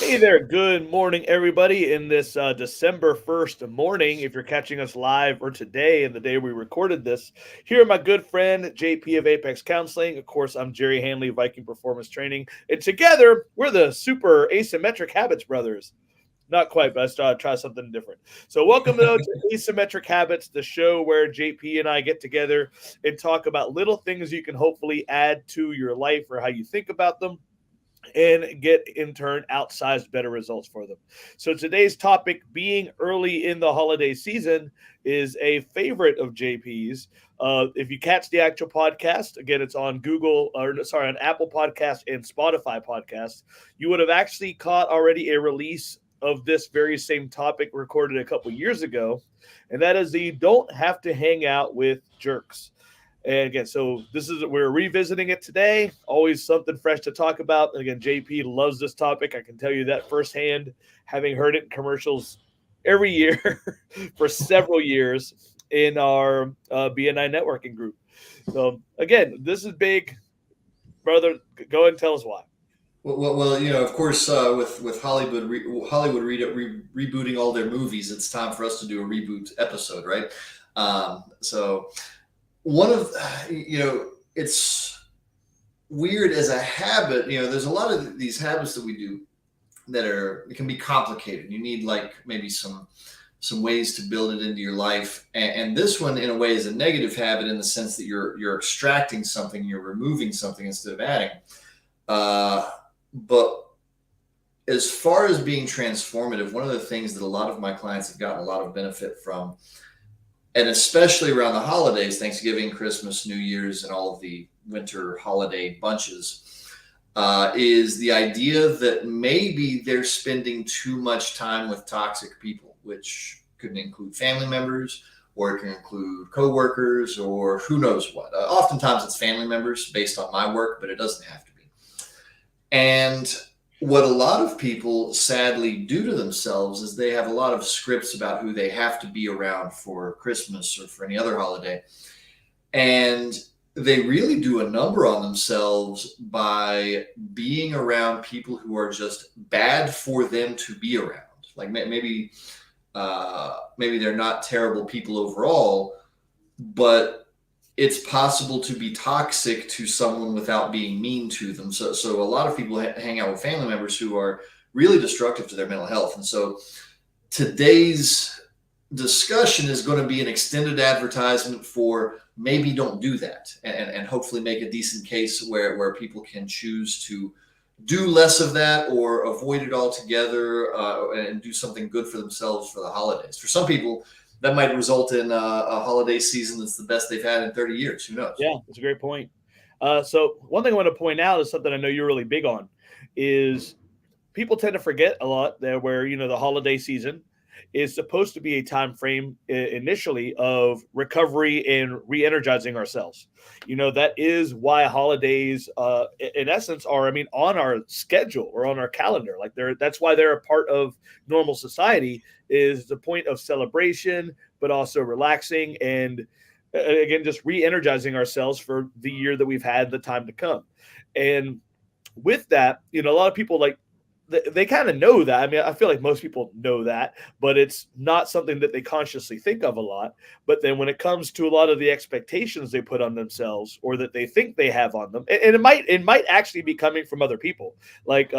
Hey there, good morning, everybody. In this December 1st morning, if you're catching us live or today, and the day we recorded this, here are my good friend JP of Apex Counseling. Of course, I'm Jerry Hanley, Viking Performance Training, and together we're the super asymmetric habits brothers. Not quite, but I started to try something different. So, welcome though to Asymmetric Habits, the show where JP and I get together and talk about little things you can hopefully add to your life or how you think about them and get in turn outsized better results for them. So today's topic, being early in the holiday season, is a favorite of JP's. If you catch the actual podcast, again, it's on on Apple Podcast and Spotify Podcast. You would have actually caught already a release of this very same topic recorded a couple years ago, and that is the you don't have to hang out with jerks. And again, so we're revisiting it today. Always something fresh to talk about. And again, JP loves this topic. I can tell you that firsthand, having heard it in commercials every year for several years in our BNI networking group. So again, this is big, brother. Go ahead and tell us why. Of course, with rebooting all their movies, it's time for us to do a reboot episode, right? So one of it's weird as a habit. There's a lot of these habits that we do that it can be complicated. You need like maybe some ways to build it into your life, and this one in a way is a negative habit in the sense that you're extracting something, you're removing something instead of adding. But as far as being transformative, one of the things that a lot of my clients have gotten a lot of benefit from, and especially around the holidays, Thanksgiving, Christmas, New Year's, and all of the winter holiday bunches, is the idea that maybe they're spending too much time with toxic people, which could include family members, or it can include coworkers, or who knows what. Oftentimes it's family members based on my work, but it doesn't have to be. And what a lot of people sadly do to themselves is they have a lot of scripts about who they have to be around for Christmas or for any other holiday. And they really do a number on themselves by being around people who are just bad for them to be around. Like maybe they're not terrible people overall, but it's possible to be toxic to someone without being mean to them. So a lot of people hang out with family members who are really destructive to their mental health. And so today's discussion is going to be an extended advertisement for maybe don't do that, and hopefully make a decent case where people can choose to do less of that or avoid it altogether, and do something good for themselves for the holidays. For some people, that might result in a holiday season that's the best they've had in 30 years. Who knows? Yeah, that's a great point. So one thing I want to point out is something I know you're really big on is people tend to forget a lot that where the holiday season is supposed to be a time frame initially of recovery and re-energizing ourselves. That is why holidays in essence are, I mean, on our schedule or on our calendar. Like that's why they're a part of normal society, is the point of celebration but also relaxing and again just re-energizing ourselves for the year that we've had, the time to come. And with that, a lot of people like they kind of know that. I mean, I feel like most people know that, but it's not something that they consciously think of a lot. But then when it comes to a lot of the expectations they put on themselves or that they think they have on them, and it might actually be coming from other people, like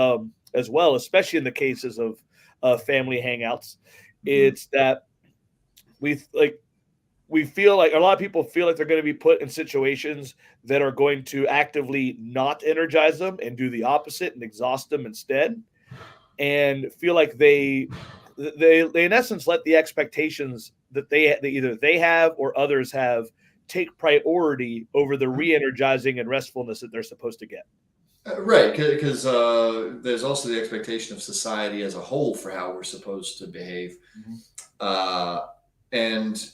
as well, especially in the cases of family hangouts, Mm-hmm. it's that we like we feel like a lot of people feel like they're going to be put in situations that are going to actively not energize them and do the opposite and exhaust them instead, and feel like they in essence let the expectations that either they have or others have take priority over the re-energizing and restfulness that they're supposed to get. Right, because there's also the expectation of society as a whole for how we're supposed to behave, Mhm. uh, and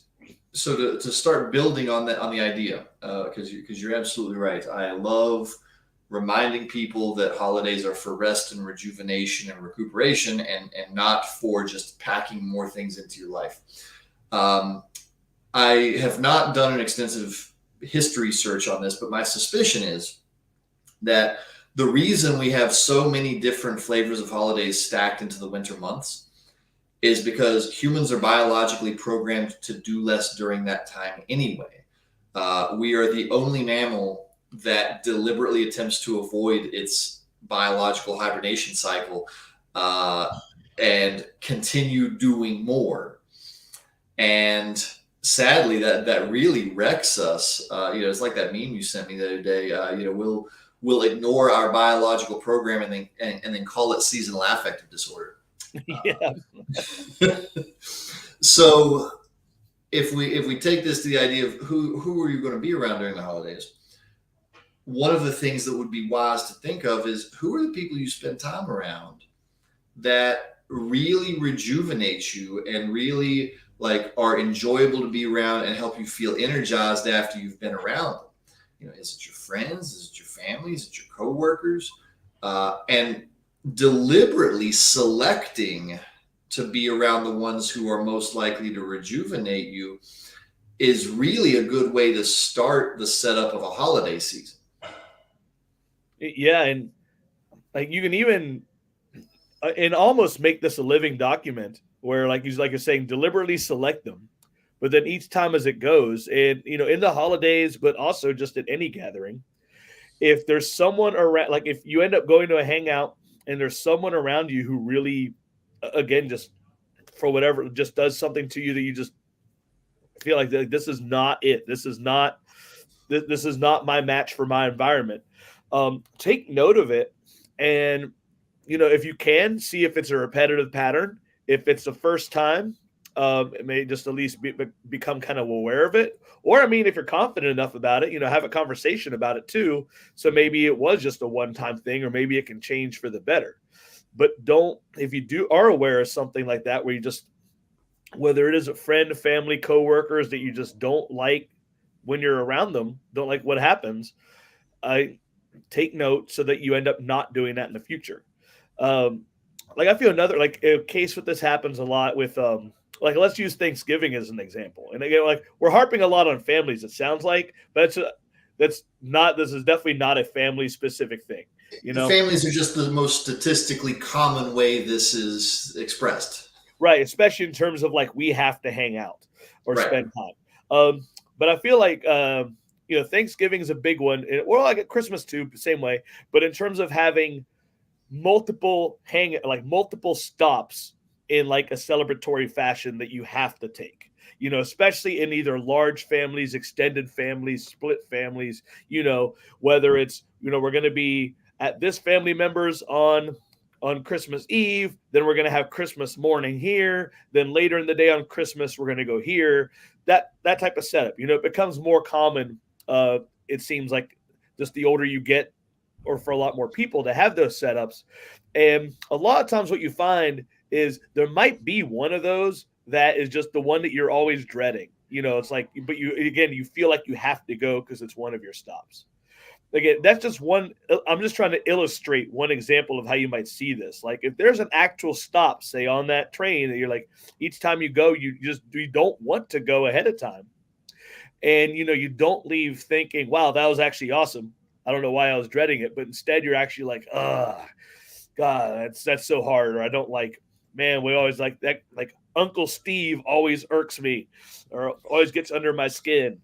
so to start building on that, on the idea, because you're absolutely right. I love reminding people that holidays are for rest and rejuvenation and recuperation, and not for just packing more things into your life. Um, I have not done an extensive history search on this, but my suspicion is that The reason we have so many different flavors of holidays stacked into the winter months is because humans are biologically programmed to do less during that time anyway. We are the only mammal that deliberately attempts to avoid its biological hibernation cycle and continue doing more. And sadly, that really wrecks us. It's like that meme you sent me the other day. We'll ignore our biological program and then call it seasonal affective disorder. Yeah. So if we take this to the idea of who are you going to be around during the holidays, one of the things that would be wise to think of is who are the people you spend time around that really rejuvenate you and really like are enjoyable to be around and help you feel energized after you've been around them. Is it your friends? Is it your family? Is it your coworkers? And deliberately selecting to be around the ones who are most likely to rejuvenate you is really a good way to start the setup of a holiday season. Yeah, and like you can even and almost make this a living document where like you're saying deliberately select them, but then each time as it goes, and in the holidays, but also just at any gathering, if there's someone around, like if you end up going to a hangout and there's someone around you who really, again, just for whatever, just does something to you that you just feel like this is not it. This is not my match for my environment. Take note of it, and if you can see if it's a repetitive pattern. If it's the first time, it may just at least become kind of aware of it. Or, I mean, if you're confident enough about it, have a conversation about it too. So maybe it was just a one-time thing, or maybe it can change for the better. But if you are aware of something like that, where you just, whether it is a friend, family, coworkers that you just don't like when you're around them, don't like what happens, I take note so that you end up not doing that in the future. Like I feel another like a case with this happens a lot with like let's use Thanksgiving as an example. And again, like we're harping a lot on families, it sounds like, but this is definitely not a family specific thing. Families are just the most statistically common way this is expressed. Right, especially in terms of like we have to hang out or Right. spend time. But I feel like Thanksgiving is a big one, or like at Christmas too, same way. But in terms of having multiple stops in like a celebratory fashion that you have to take, especially in either large families, extended families, split families, whether it's, we're going to be at this family members on Christmas Eve, then we're going to have Christmas morning here, then later in the day on Christmas, we're going to go here. That type of setup, it becomes more common. It seems like just the older you get, or for a lot more people to have those setups. And a lot of times what you find is there might be one of those that is just the one that you're always dreading. It's like, but you feel like you have to go because it's one of your stops. Again, that's just one. I'm just trying to illustrate one example of how you might see this. Like if there's an actual stop, say on that train, that you're like, each time you go, you don't want to go ahead of time. And, you don't leave thinking, wow, that was actually awesome. I don't know why I was dreading it, but instead you're actually like, God, that's so hard. Or I don't like, man, we always like that. Like Uncle Steve always irks me or always gets under my skin.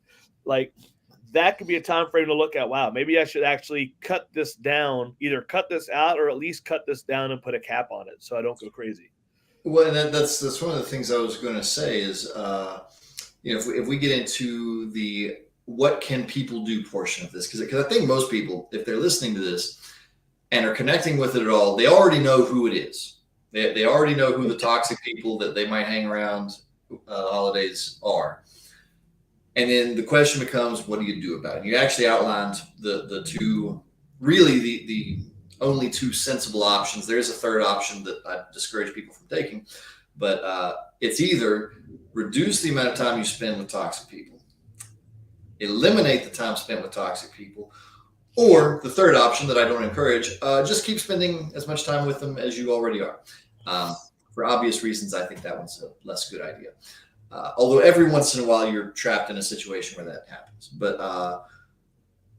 Like that could be a time frame to look at. Wow, maybe I should actually cut this down, either cut this out or at least cut this down and put a cap on it so I don't go crazy. Well, that's one of the things I was going to say is, if we get into the what can people do portion of this, because I think most people, if they're listening to this and are connecting with it at all, they already know who it is. They already know who the toxic people that they might hang around holidays are. And then the question becomes, what do you do about it? You actually outlined the two, really the only two sensible options. There is a third option that I discourage people from taking, but it's either reduce the amount of time you spend with toxic people, eliminate the time spent with toxic people, or the third option that I don't encourage, just keep spending as much time with them as you already are. For obvious reasons, I think that one's a less good idea. Although every once in a while you're trapped in a situation where that happens. But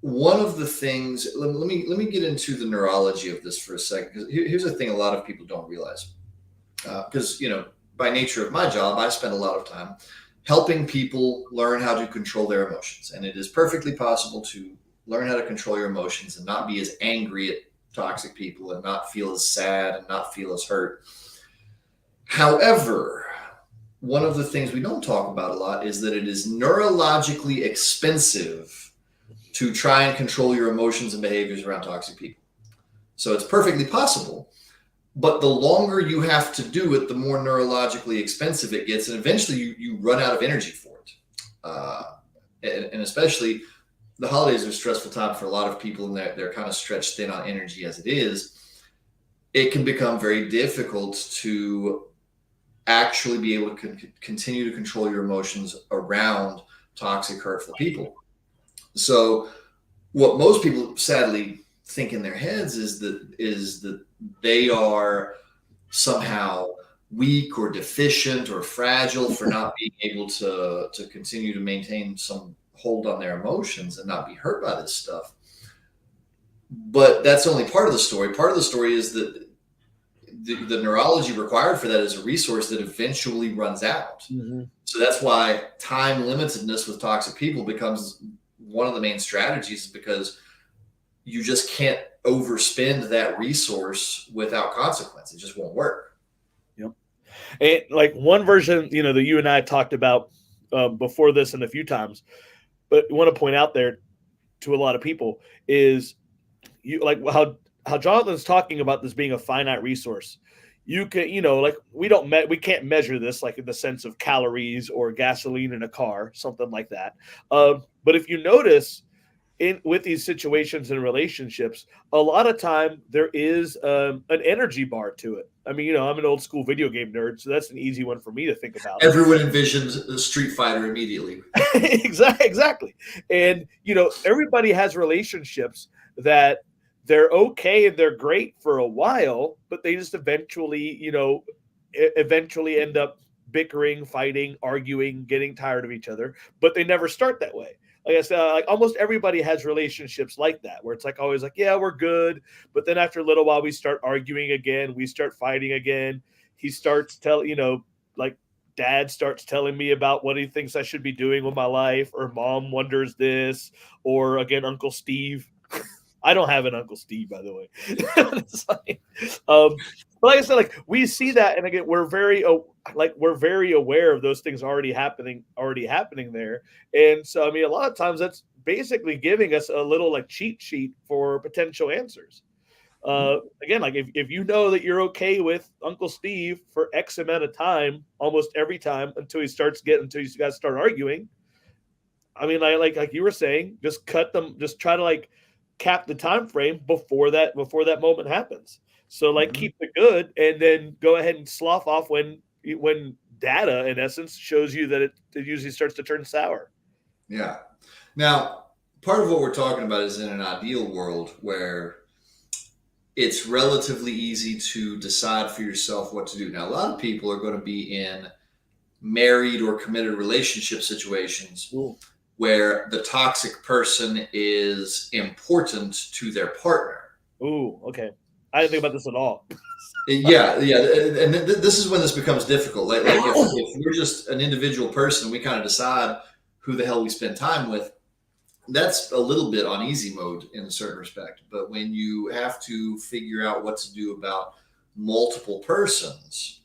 one of the things, let me get into the neurology of this for a second, because here's the thing a lot of people don't realize. Because, by nature of my job, I spend a lot of time helping people learn how to control their emotions. And it is perfectly possible to learn how to control your emotions and not be as angry at toxic people and not feel as sad and not feel as hurt. However, one of the things we don't talk about a lot is that it is neurologically expensive to try and control your emotions and behaviors around toxic people. So it's perfectly possible, but the longer you have to do it, the more neurologically expensive it gets, and eventually you run out of energy for it. And especially the holidays are a stressful time for a lot of people, and they're kind of stretched thin on energy as it is. It can become very difficult to actually be able to continue to control your emotions around toxic, hurtful people. So what most people sadly think in their heads is that they are somehow weak or deficient or fragile for not being able to continue to maintain some hold on their emotions and not be hurt by this stuff. But that's only part of the story. Part of the story is that the neurology required for that is a resource that eventually runs out. Mm-hmm. So that's why time limitedness with toxic people becomes one of the main strategies, because you just can't overspend that resource without consequence. It just won't work. Yep. And like one version, that you and I talked about before this and a few times, but I want to point out there to a lot of people is you like how Jonathan's talking about this being a finite resource. You can, like we can't measure this like in the sense of calories or gasoline in a car, something like that. But if you notice in with these situations and relationships, a lot of time there is an energy bar to it. I mean, I'm an old school video game nerd, so that's an easy one for me to think about. Everyone envisions the Street Fighter immediately. Exactly. And everybody has relationships that they're okay and they're great for a while, but they just eventually end up bickering, fighting, arguing, getting tired of each other, but they never start that way. Like I said, like almost everybody has relationships like that, where it's like always like, yeah, we're good, but then after a little while, we start arguing again, we start fighting again. He starts like dad starts telling me about what he thinks I should be doing with my life, or mom wonders this, or again, Uncle Steve. I don't have an Uncle Steve, by the way. But like I said, like we see that, and again, we're very aware of those things already happening there. And so, I mean, a lot of times that's basically giving us a little like cheat sheet for potential answers. Again, like if you know that you're okay with Uncle Steve for X amount of time, almost every time until you guys start arguing. I mean, like you were saying, just cut them, just try to like cap the time frame before that moment happens. So like Mm-hmm. keep the good and then go ahead and slough off when data in essence shows you that it usually starts to turn sour. Yeah. Now, part of what we're talking about is in an ideal world where it's relatively easy to decide for yourself what to do. Now, a lot of people are going to be in married or committed relationship situations Ooh. where the toxic person is important to their partner. Ooh, okay. I didn't think about this at all. Yeah, yeah, and this is when this becomes difficult. Like if we're just an individual person, we kind of decide who the hell we spend time with. That's a little bit on easy mode in a certain respect. But when you have to figure out what to do about multiple persons,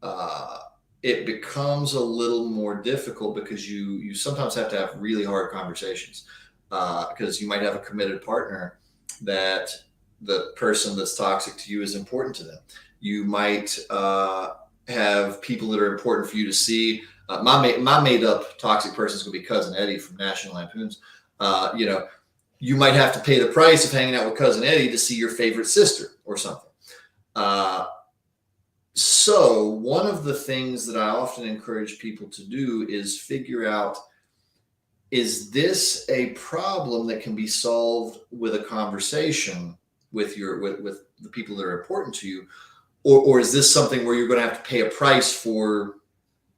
uh, it becomes a little more difficult, because you sometimes have to have really hard conversations, because you might have a committed partner that the person that's toxic to you is important to them. You might have people that are important for you to see. My made up toxic person is going to be Cousin Eddie from National Lampoons. You might have to pay the price of hanging out with Cousin Eddie to see your favorite sister or something. So one of the things that I often encourage people to do is figure out, is this a problem that can be solved with a conversation with with the people that are important to you, or is this something where you're going to have to pay a price for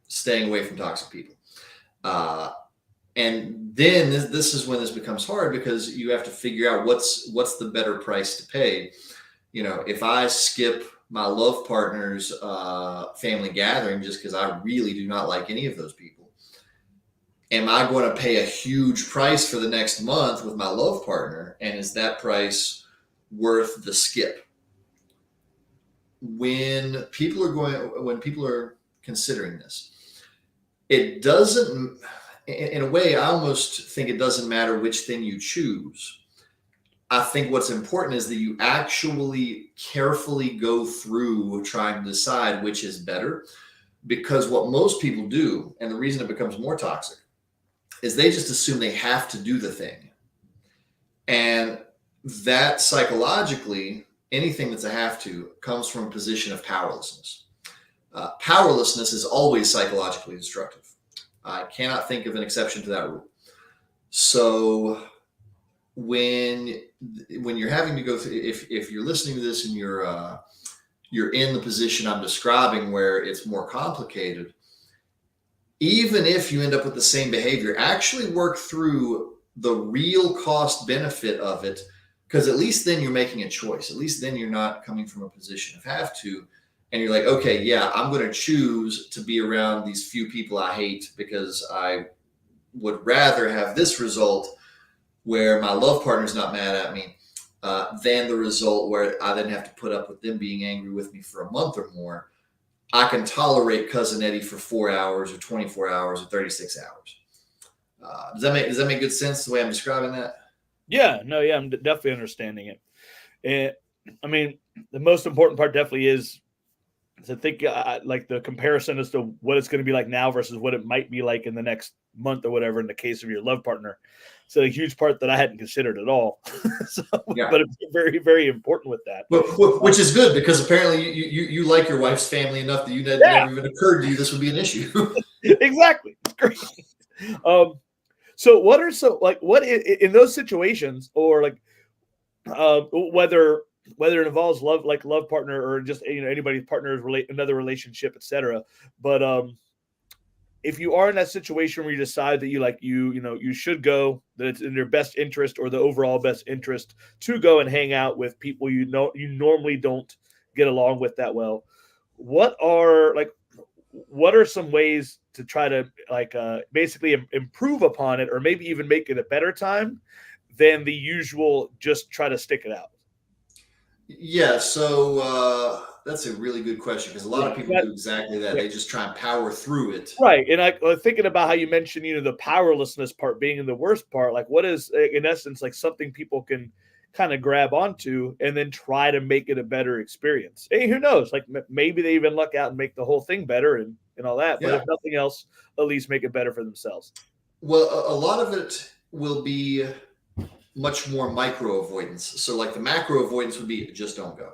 staying away from toxic people? And then this is when this becomes hard, because you have to figure out what's the better price to pay. If I skip my love partner's family gathering just because I really do not like any of those people, am I going to pay a huge price for the next month with my love partner? And is that price worth the skip? When people are considering this, it doesn't, in a way, I almost think it doesn't matter which thing you choose. I think what's important is that you actually carefully go through trying to decide which is better. Because what most people do, and the reason it becomes more toxic, is they just assume they have to do the thing. And that psychologically, anything that's a have to comes from a position of powerlessness. Powerlessness is always psychologically destructive. I cannot think of an exception to that rule. So when you're having to go through, if you're listening to this and you're in the position I'm describing where it's more complicated, even if you end up with the same behavior, actually work through the real cost benefit of it, because at least then you're making a choice. At least then you're not coming from a position of have to, and you're like, okay, yeah, I'm going to choose to be around these few people I hate because I would rather have this result where my love partner's not mad at me than the result where I then have to put up with them being angry with me for a month or more. I can tolerate Cousin Eddie for 4 hours or 24 hours or 36 hours. Does that make good sense the way I'm describing that? Yeah, no, yeah, I'm definitely understanding it. And I mean, the most important part definitely is to think like the comparison as to what it's going to be like now versus what it might be like in the next month or whatever in the case of your love partner. So a huge part that I hadn't considered at all. So, Yeah. But it's very, very important with that. Which is good, because apparently you like your wife's family enough that never even occurred to you this would be an issue. Exactly. It's great. So what are what in those situations, or like whether it involves love partner or just anybody's partner's another relationship, etc. But if you are in that situation where you decide that you should go, that it's in your best interest or the overall best interest to go and hang out with people you normally don't get along with that well, what are some ways to try to basically improve upon it, or maybe even make it a better time than the usual just try to stick it out? Yeah, so that's a really good question, because a lot of people do exactly that. They just try and power through it. Right. And I thinking about how you mentioned, the powerlessness part being the worst part, like what is in essence like something people can kind of grab onto and then try to make it a better experience. Hey, who knows? Like maybe they even luck out and make the whole thing better and all that. But if nothing else, at least make it better for themselves. Well, a lot of it will be much more micro avoidance. So like the macro avoidance would be just don't go.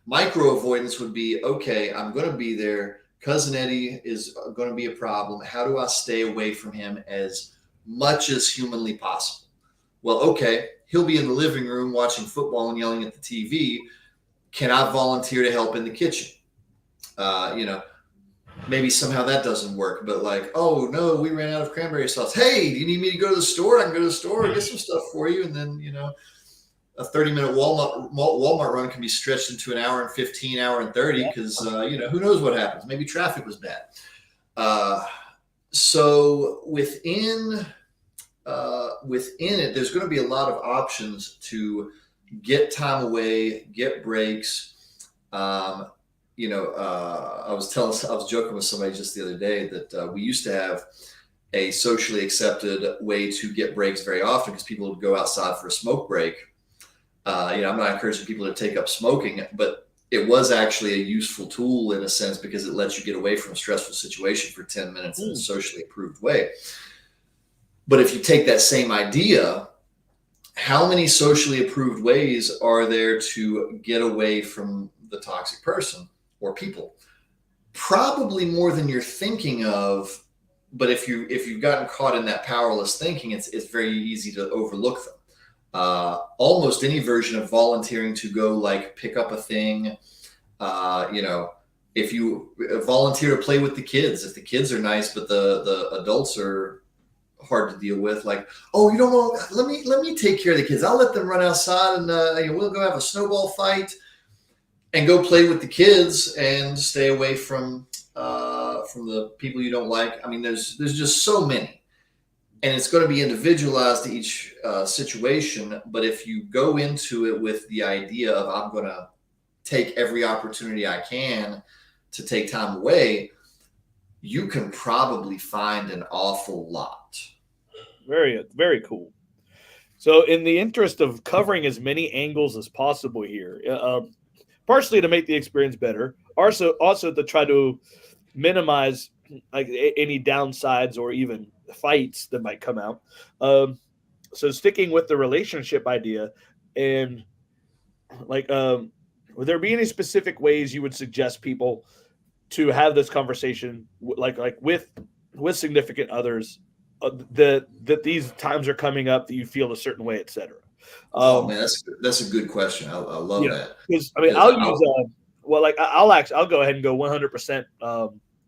Micro avoidance would be, okay, I'm going to be there. Cousin Eddie is going to be a problem. How do I stay away from him as much as humanly possible? Well, okay, he'll be in the living room watching football and yelling at the TV. Can I volunteer to help in the kitchen? Maybe somehow that doesn't work, but like, oh no, we ran out of cranberry sauce. Hey, do you need me to go to the store? I can go to the store and get some stuff for you. And then, a 30-minute Walmart run can be stretched into an hour and 15, hour and 30, because, who knows what happens? Maybe traffic was bad. So within it, there's going to be a lot of options to get time away, get breaks. I was joking with somebody just the other day that we used to have a socially accepted way to get breaks very often, because people would go outside for a smoke break. I'm not encouraging people to take up smoking, but it was actually a useful tool in a sense, because it lets you get away from a stressful situation for 10 minutes in a socially approved way. But if you take that same idea, how many socially approved ways are there to get away from the toxic person or people? Probably more than you're thinking of. But if you've gotten caught in that powerless thinking, it's very easy to overlook them. Almost any version of volunteering to go like pick up a thing, if you volunteer to play with the kids, if the kids are nice but the adults are hard to deal with. Like, oh, you don't want, let me take care of the kids. I'll let them run outside and we'll go have a snowball fight and go play with the kids and stay away from the people you don't like. I mean, there's just so many, and it's going to be individualized to each situation. But if you go into it with the idea of I'm going to take every opportunity I can to take time away, you can probably find an awful lot. Very, very cool. So, in the interest of covering as many angles as possible here, partially to make the experience better, also to try to minimize like any downsides or even fights that might come out. So, sticking with the relationship idea, and like, would there be any specific ways you would suggest people to have this conversation, like with significant others, that these times are coming up that you feel a certain way, etc. Oh Um, man, that's a good question. I love yeah, that because I mean, because I'll use well, like I'll go ahead and go 100%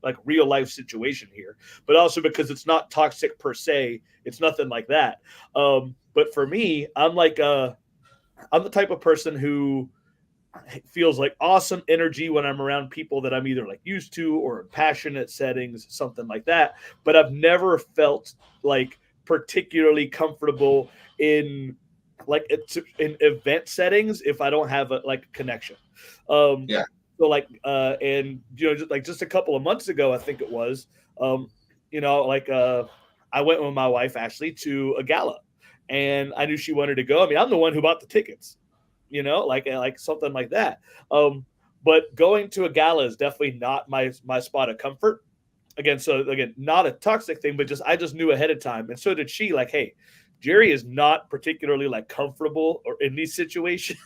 like real life situation here, but also because it's not toxic per se, it's nothing like that. But for me, I'm the type of person who feels like awesome energy when I'm around people that I'm either like used to or in passionate settings, something like that. But I've never felt like particularly comfortable in in event settings if I don't have a like connection. Um, yeah. so like and just a couple of months ago, I think it was, um, I went with my wife Ashley to a gala, and I knew she wanted to go. I mean, I'm the one who bought the tickets, like something like that. Um, but going to a gala is definitely not my spot of comfort. Again, so again, not a toxic thing, but just I just knew ahead of time, and so did she. Like, hey, Jerry is not particularly like comfortable or in these situations.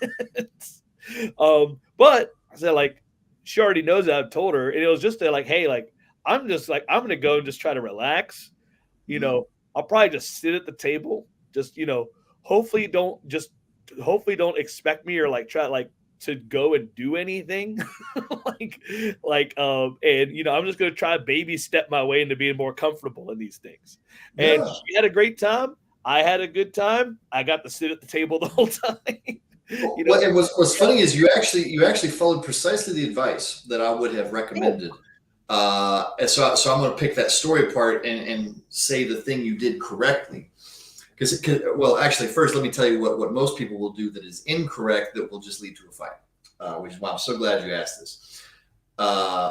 But I said like she already knows that I've told her, and it was just like, hey, like I'm gonna go and just try to relax. You Mhm. know, I'll probably just sit at the table, just hopefully don't just hopefully don't expect me or like try like to go and do anything like and I'm just going to try baby step my way into being more comfortable in these things. And Yeah. she had a great time, I had a good time, I got to sit at the table the whole time. you know Well, and what's funny is you actually followed precisely the advice that I would have oh, recommended. And so I'm going to pick that story apart and say the thing you did correctly. Because, well, actually, first let me tell you what most people will do that is incorrect that will just lead to a fight. Which is why I'm so glad you asked this. Uh,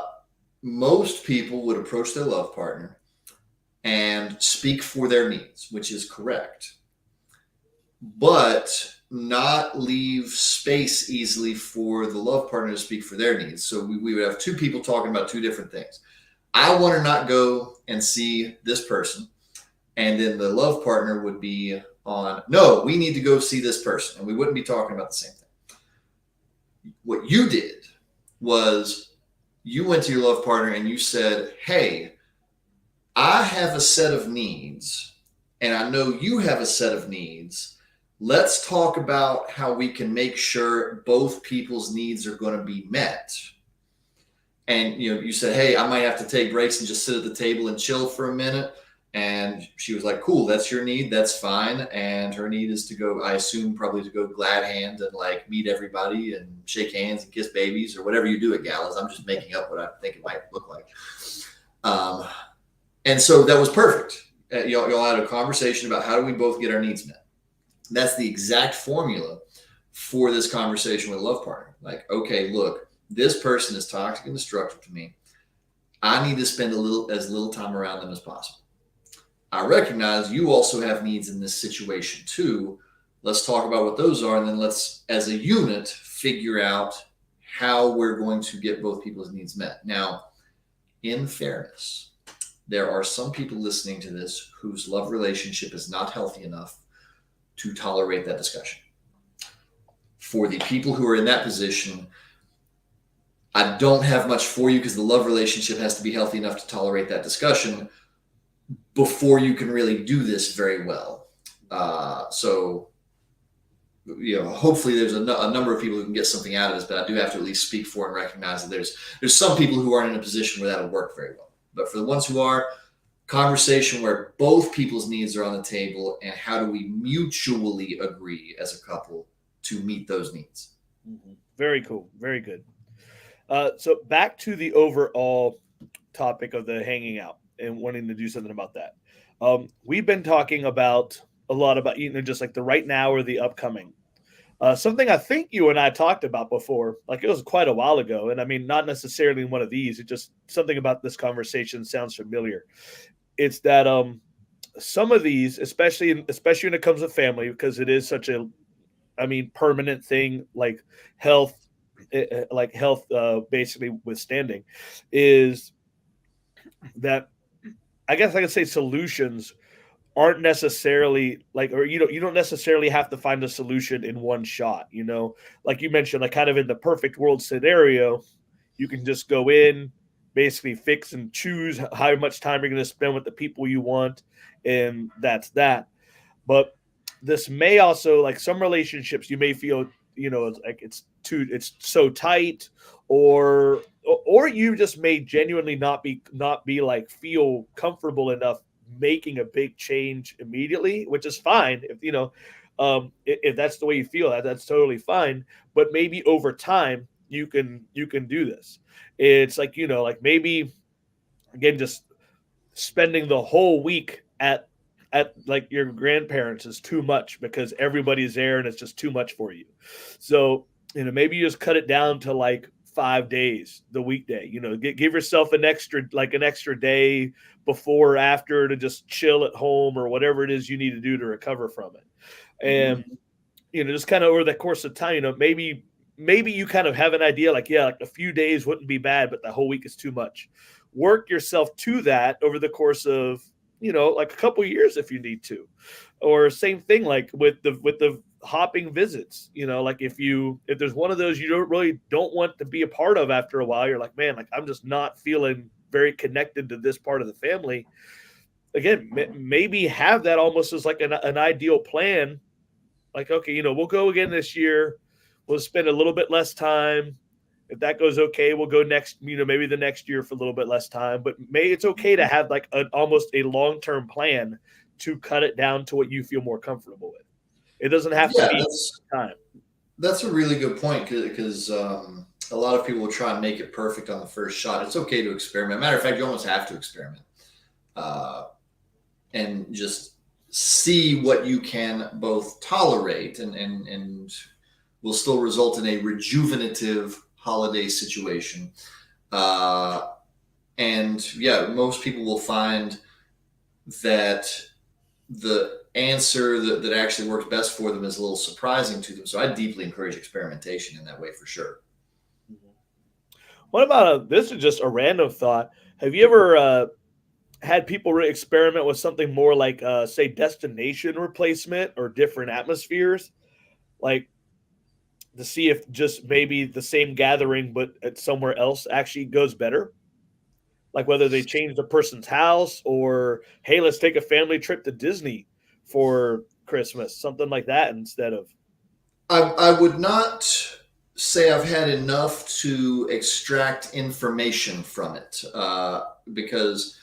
Most people would approach their love partner and speak for their needs, which is correct, but not leave space easily for the love partner to speak for their needs. So we would have two people talking about two different things. I want to not go and see this person. And then the love partner would be on, no, we need to go see this person. And we wouldn't be talking about the same thing. What you did was you went to your love partner and you said, hey, I have a set of needs, and I know you have a set of needs. Let's talk about how we can make sure both people's needs are going to be met. And you said, hey, I might have to take breaks and just sit at the table and chill for a minute. And she was like, cool, that's your need, that's fine. And her need is to go, I assume, probably to go glad hand and like meet everybody and shake hands and kiss babies or whatever you do at galas. I'm just making up what I think it might look like. um, and so that was perfect. Y'all had a conversation about how do we both get our needs met. That's the exact formula for this conversation with a love partner. Like, okay, look, this person is toxic and destructive to me. I need to spend as little time around them as possible. I recognize you also have needs in this situation too. Let's talk about what those are, and then let's, as a unit, figure out how we're going to get both people's needs met. Now, in fairness, there are some people listening to this whose love relationship is not healthy enough to tolerate that discussion. For the people who are in that position, I don't have much for you because the love relationship has to be healthy enough to tolerate that discussion before you can really do this very well. So, hopefully there's a number of people who can get something out of this, but I do have to at least speak for and recognize that there's some people who aren't in a position where that'll work very well. But for the ones who are, conversation where both people's needs are on the table, and how do we mutually agree as a couple to meet those needs. Very cool. Very good. So back to the overall topic of the hanging out and wanting to do something about that. We've been talking about a lot about just like the right now or the upcoming. Something I think you and I talked about before, like it was quite a while ago, and I mean not necessarily in one of these. It just something about this conversation sounds familiar. It's that some of these, especially when it comes to family, because it is such a, I mean, permanent thing like health, basically withstanding, is that I guess I could say solutions aren't necessarily like, or you don't necessarily have to find a solution in one shot. Like you mentioned, like kind of in the perfect world scenario, you can just go in, basically fix and choose how much time you're going to spend with the people you want, and that's that. But this may also, like some relationships you may feel, it's like it's so tight, or you just may genuinely not be like feel comfortable enough making a big change immediately, which is fine. If that's the way you feel, that's totally fine. But maybe over time you can do this. It's like, like maybe again, just spending the whole week at like your grandparents is too much because everybody's there and it's just too much for you. So, maybe you just cut it down to like 5 days the weekday. Give yourself an extra day before or after to just chill at home or whatever it is you need to do to recover from it. Mm-hmm. And just kind of over the course of time, maybe you kind of have an idea like, yeah, like a few days wouldn't be bad, but the whole week is too much. Work yourself to that over the course of, like a couple years if you need to. Or same thing like with the hopping visits, like if there's one of those you don't want to be a part of after a while, you're like, man, like I'm just not feeling very connected to this part of the family. Again, maybe have that almost as like an ideal plan. Like, okay, we'll go again this year. We'll spend a little bit less time. If that goes okay, we'll go next, maybe the next year for a little bit less time. But it's okay to have like almost a long-term plan to cut it down to what you feel more comfortable with. It doesn't have to Yeah, be that's time. that's a really good point, because a lot of people will try and make it perfect on the first shot. It's okay to experiment. Matter of fact, you almost have to experiment, uh, and just see what you can both tolerate, and will still result in a rejuvenative holiday situation. Uh, and yeah, most people will find that the answer that actually works best for them is a little surprising to them. So I deeply encourage experimentation in that way for sure. What about this is just a random thought. Have you ever had people experiment with something more like, say, destination replacement or different atmospheres? Like, to see if just maybe the same gathering but at somewhere else actually goes better. Like whether they change the person's house or hey, let's take a family trip to Disney for Christmas, something like that instead of. I would not say I've had enough to extract information from it, because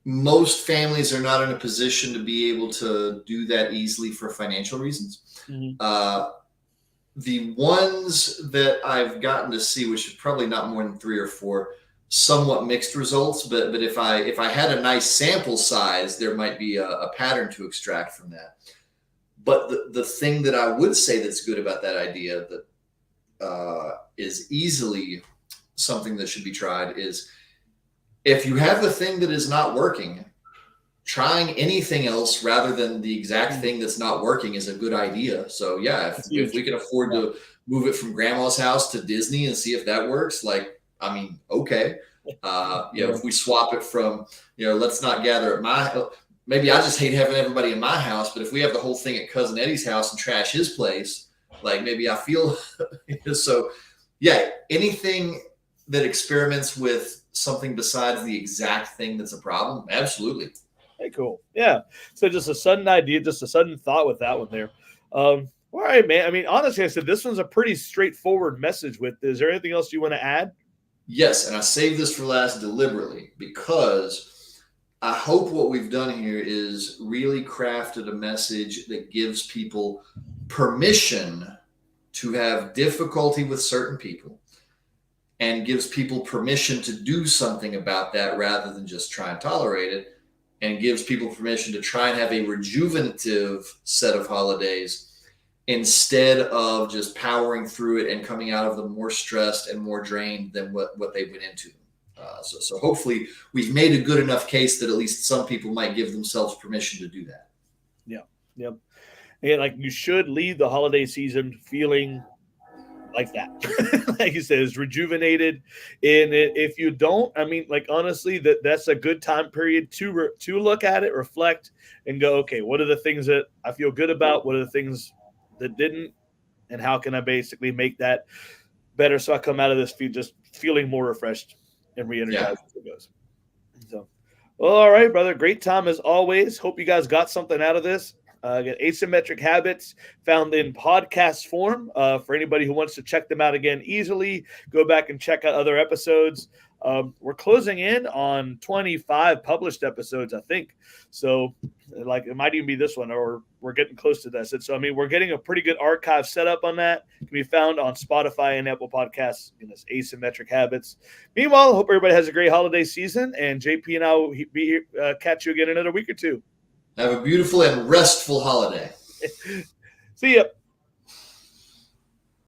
most families are not in a position to be able to do that easily for financial reasons. Mhm. The ones that I've gotten to see, which is probably not more than three or four, somewhat mixed results. But if I had a nice sample size, there might be a pattern to extract from that. But the thing that I would say that's good about that idea, that is easily something that should be tried, is if you have the thing that is not working, trying anything else rather than the exact thing that's not working is a good idea. So yeah, That's if huge. we can afford Yeah. to move it from grandma's house to Disney and see if that works, like, I mean, okay. Yeah. If we swap it from, let's not gather at my, maybe I just hate having everybody in my house, but if we have the whole thing at cousin Eddie's house and trash his place, like maybe I feel so. Yeah, anything that experiments with something besides the exact thing that's a problem, absolutely. Hey, cool. Yeah. So just a sudden idea, just a sudden thought with that one there. All right, man. I mean, honestly, I said this one's a pretty straightforward message. With is there anything else you want to add? Yes, and I saved this for last deliberately because I hope what we've done here is really crafted a message that gives people permission to have difficulty with certain people and gives people permission to do something about that rather than just try and tolerate it, and gives people permission to try and have a rejuvenative set of holidays instead of just powering through it and coming out of them more stressed and more drained than what they went into. So hopefully we've made a good enough case that at least some people might give themselves permission to do that. Yeah. Yep. And like you should leave the holiday season feeling like that. Like you said, is rejuvenated. And if you don't, I mean, like honestly, that's a good time period to look at it, reflect, and go, okay, what are the things that I feel good about? What are the things that didn't? And how can I basically make that better so I come out of this just feeling more refreshed and re-energized Yeah. as it goes. So, well, all right, brother. Great time as always. Hope you guys got something out of this. Again, Asymmetric Habits found in podcast form. For anybody who wants to check them out again easily, go back and check out other episodes. We're closing in on 25 published episodes, I think. So, like, it might even be this one, or we're getting close to that. So, I mean, we're getting a pretty good archive set up on that. It can be found on Spotify and Apple Podcasts in this Asymmetric Habits. Meanwhile, I hope everybody has a great holiday season, and JP and I will be here, catch you again in another week or two. Have a beautiful and restful holiday. See ya.